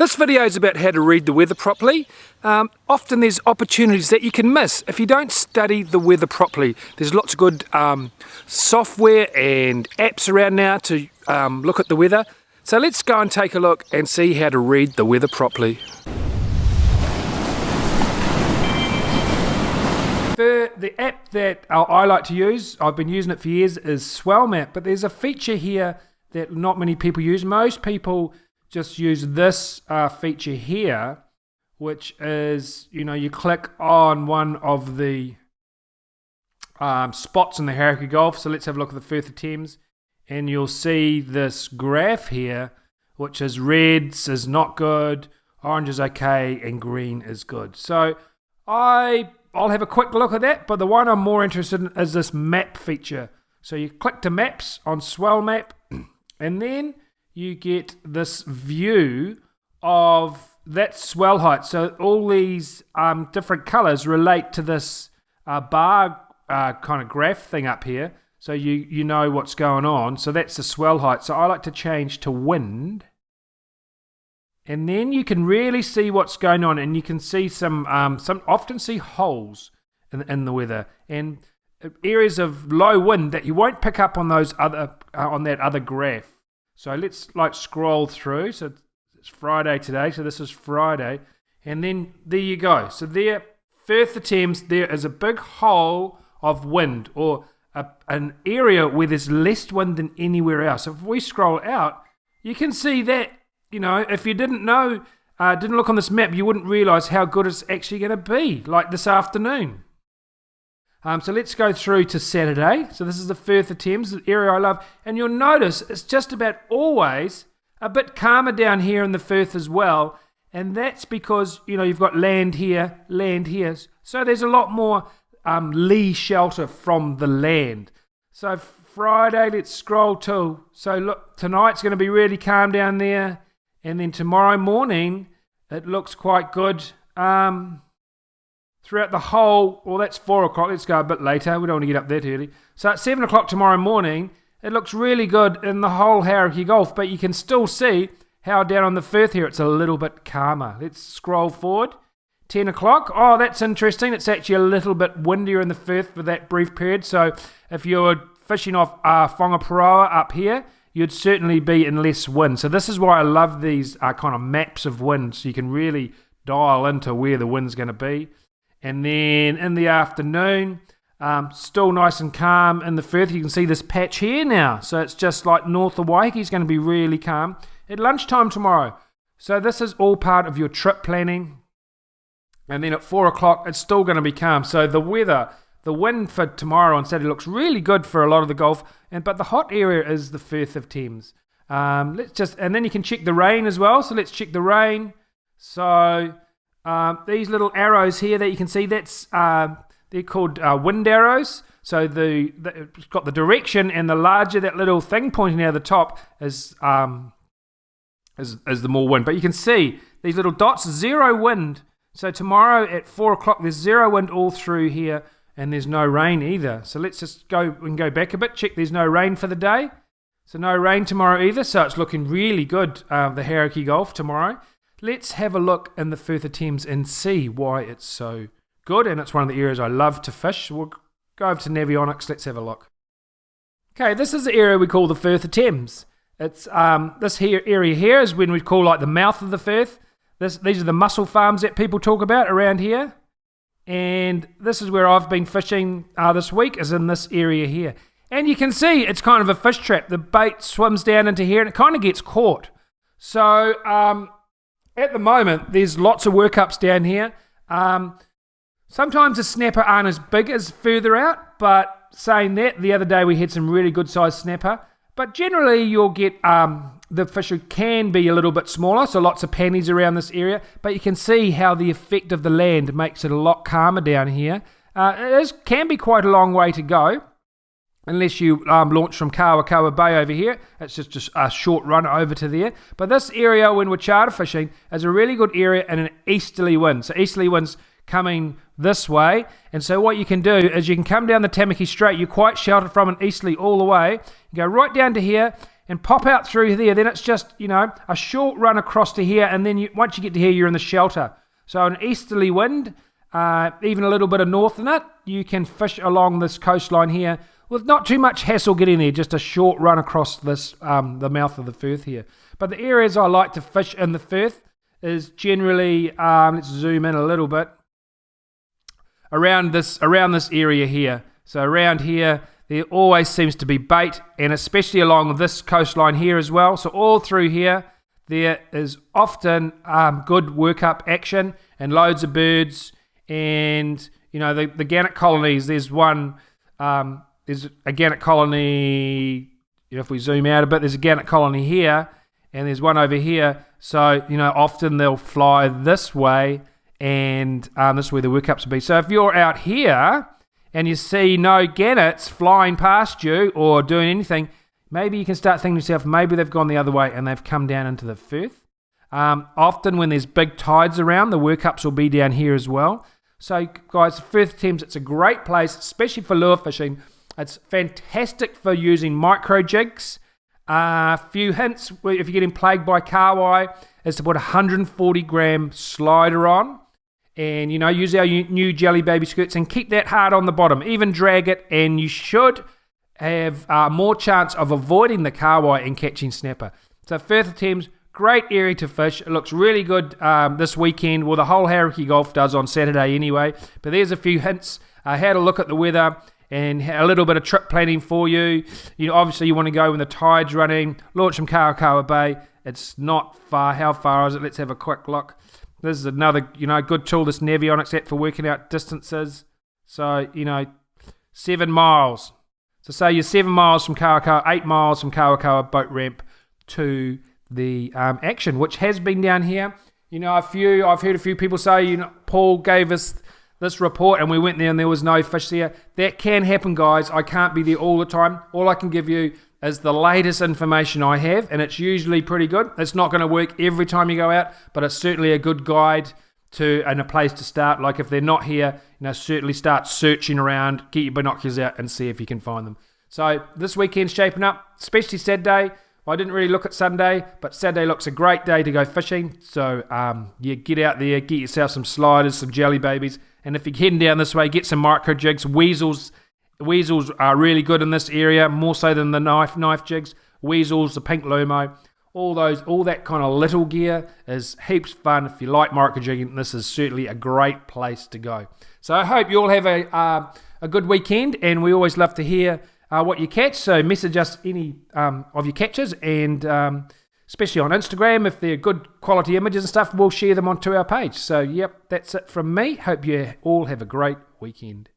This video is about how to read the weather properly. Often there's opportunities that you can miss if you don't study the weather properly. There's lots of good software and apps around now to look at the weather. So let's go and take a look and see how to read the weather properly. The app that I like to use, I've been using it for years, is Swell Map, but there's a feature here that not many people use. Most people just use this feature here, which is, you click on one of the spots in the hierarchy Gulf. So let's have a look at the Firth of Thames, and you'll see this graph here, which is reds is not good, orange is okay, and green is good. So I'll have a quick look at that, but the one I'm more interested in is this map feature. So you click to maps on Swell Map, and then you get this view of that swell height. So all these different colours relate to this bar kind of graph thing up here. So you know what's going on. So that's the swell height. So I like to change to wind. And then you can really see what's going on, and you can see some often see holes in the weather and areas of low wind that you won't pick up on those other on that other graph. So let's scroll through. So it's Friday today. So this is Friday, and then there you go. So there, Firth of Thames, there is a big hole of wind, or an area where there's less wind than anywhere else. So if we scroll out, you can see that. If you didn't know, didn't look on this map, you wouldn't realise how good it's actually going to be, like this afternoon. So let's go through to Saturday. So this is the Firth of Thames, the area I love. And you'll notice it's just about always a bit calmer down here in the Firth as well. And that's because, you've got land here. So there's a lot more lee shelter from the land. So Friday, let's scroll to. So look, tonight's going to be really calm down there. And then tomorrow morning, it looks quite good throughout the whole, well, that's 4 o'clock. Let's go a bit later. We don't want to get up that early. So at 7 o'clock tomorrow morning, it looks really good in the whole hierarchy Gulf, but you can still see how down on the Firth here, it's a little bit calmer. Let's scroll forward. 10 o'clock. Oh, that's interesting. It's actually a little bit windier in the Firth for that brief period. So if you're fishing off Whangaparoa up here, you'd certainly be in less wind. So this is why I love these kind of maps of wind, so you can really dial into where the wind's going to be. And then in the afternoon, still nice and calm in the Firth. You can see this patch here now. So it's just like north of Waiheke is going to be really calm. At lunchtime tomorrow. So this is all part of your trip planning. And then at 4 o'clock, it's still going to be calm. So the weather, the wind for tomorrow on Saturday looks really good for a lot of the Gulf, but the hot area is the Firth of Thames. And then you can check the rain as well. So let's check the rain. So these little arrows here that you can see, that's they're called wind arrows. So it's got the direction, and the larger that little thing pointing out of the top is the more wind. But you can see these little dots, zero wind. So tomorrow at 4 o'clock, there's zero wind all through here. And there's no rain either. So let's just go back a bit. Check there's no rain for the day. So no rain tomorrow either. So it's looking really good, the hierarchy Gulf tomorrow. Let's have a look in the Firth of Thames and see why it's so good. And it's one of the areas I love to fish. We'll go over to Navionics. Let's have a look. Okay, this is the area we call the Firth of Thames. It's this area here is when we call like the mouth of the Firth. These are the mussel farms that people talk about around here. And this is where I've been fishing this week, is in this area here. And you can see it's kind of a fish trap. The bait swims down into here and it kind of gets caught. So at the moment, there's lots of workups down here. Sometimes the snapper aren't as big as further out, but saying that, the other day we had some really good sized snapper. But generally you'll get the fish can be a little bit smaller, so lots of pannies around this area, but you can see how the effect of the land makes it a lot calmer down here. Can be quite a long way to go, unless you launch from Kawakawa Bay over here. It's just a short run over to there. But this area, when we're charter fishing, is a really good area in an easterly wind. So easterly winds coming this way, and so what you can do is you can come down the Tamaki Strait. You're quite sheltered from an easterly all the way. You go right down to here, and pop out through there. Then it's just, a short run across to here, and then once you get to here, you're in the shelter. So an easterly wind, even a little bit of north in it, you can fish along this coastline here with not too much hassle getting there, just a short run across this the mouth of the Firth here. But the areas I like to fish in the Firth is generally, let's zoom in a little bit, around this area here. So around here, there always seems to be bait, and especially along this coastline here as well. So all through here, there is often good workup action and loads of birds. And, the gannet colonies, there's a gannet colony, if we zoom out a bit, there's a gannet colony here, and there's one over here. So, often they'll fly this way, and this is where the workups will be. So if you're out here and you see no gannets flying past you or doing anything, maybe you can start thinking to yourself, maybe they've gone the other way and they've come down into the Firth. Often when there's big tides around, the workups will be down here as well. So guys, Firth of Thames, it's a great place, especially for lure fishing. It's fantastic for using micro jigs. A few hints if you're getting plagued by kahawai is to put a 140 gram slider on, and use our new jelly baby skirts and keep that hard on the bottom. Even drag it, and you should have more chance of avoiding the kahawai and catching snapper. So Firth of Thames, great area to fish. It looks really good this weekend. Well, the whole Hauraki Golf does on Saturday anyway. But there's a few hints how to look at the weather and a little bit of trip planning for you. Obviously you want to go when the tide's running. Launch from Kawakawa Bay. It's not far. How far is it? Let's have a quick look. This is another, good tool, this Navionics app for working out distances. So, 7 miles. So say you're 7 miles from Kawakawa, 8 miles from Kawakawa boat ramp to the action, which has been down here. I've heard a few people say, Paul gave us this report and we went there and there was no fish there. That can happen, guys. I can't be there all the time. All I can give you is the latest information I have, and it's usually pretty good. It's not going to work every time you go out, but it's certainly a good guide and a place to start. Like if they're not here, certainly start searching around, get your binoculars out and see if you can find them. So this weekend's shaping up, especially Saturday. I didn't really look at Sunday, but Saturday looks a great day to go fishing. So get out there, get yourself some sliders, some jelly babies, and if you're heading down this way, get some micro jigs. Weasels are really good in this area, more so than the knife jigs. Weasels, the pink lumo, all that kind of little gear is heaps fun. If you like micro jigging, this is certainly a great place to go. So I hope you all have a good weekend, and we always love to hear what you catch. So message us any of your catches, and especially on Instagram, if they're good quality images and stuff, we'll share them onto our page. So yep, that's it from me. Hope you all have a great weekend.